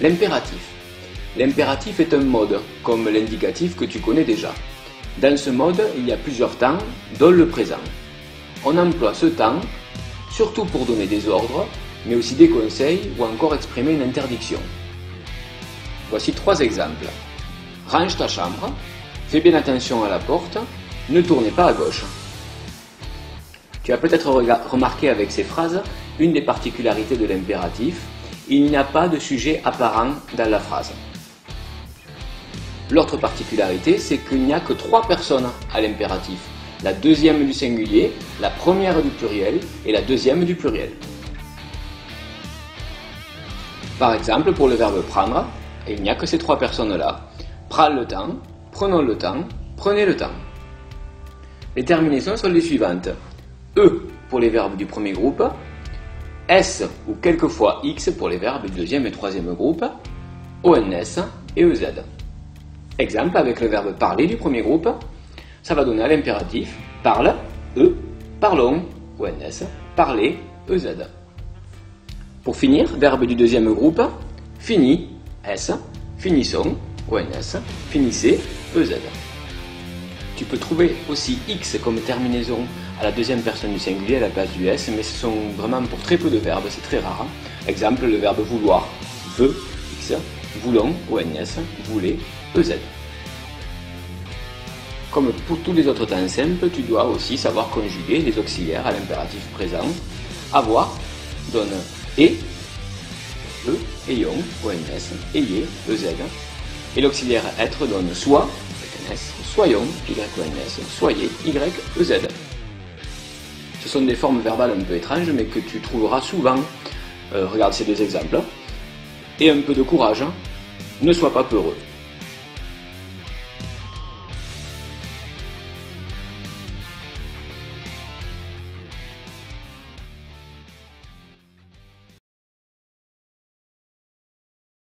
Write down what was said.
L'impératif. L'impératif est un mode, comme l'indicatif que tu connais déjà. Dans ce mode, il y a plusieurs temps, dont le présent. On emploie ce temps surtout pour donner des ordres, mais aussi des conseils ou encore exprimer une interdiction. Voici 3 exemples. Range ta chambre, fais bien attention à la porte, ne tournez pas à gauche. Tu as peut-être remarqué avec ces phrases une des particularités de l'impératif, il n'y a pas de sujet apparent dans la phrase. L'autre particularité, c'est qu'il n'y a que 3 personnes à l'impératif. La deuxième du singulier, la première du pluriel et la deuxième du pluriel. Par exemple, pour le verbe prendre, il n'y a que ces 3 personnes-là. Prends le temps, prenons le temps, prenez le temps. Les terminaisons sont les suivantes. E pour les verbes du premier groupe, S ou quelquefois X pour les verbes du deuxième et troisième groupe, ONS et EZ. Exemple avec le verbe parler du premier groupe, ça va donner à l'impératif parle, E, parlons, ONS, parler, EZ. Pour finir, verbe du deuxième groupe, fini, S, finissons, ONS, finissez, EZ. Tu peux trouver aussi X comme terminaison à la deuxième personne du singulier à la place du S, mais ce sont vraiment pour très peu de verbes, c'est très rare. Exemple, le verbe vouloir, veut, X, voulons, ONS, voulez, EZ. Comme pour tous les autres temps simples, tu dois aussi savoir conjuguer les auxiliaires à l'impératif présent. Avoir donne et, ayons, ONS, ayez, EZ. Et l'auxiliaire être donne soit, avec un S, soyons, YONS, soyez, YEZ. Ce sont des formes verbales un peu étranges, mais que tu trouveras souvent. Regarde ces 2 exemples. Et un peu de courage, ne sois pas peureux.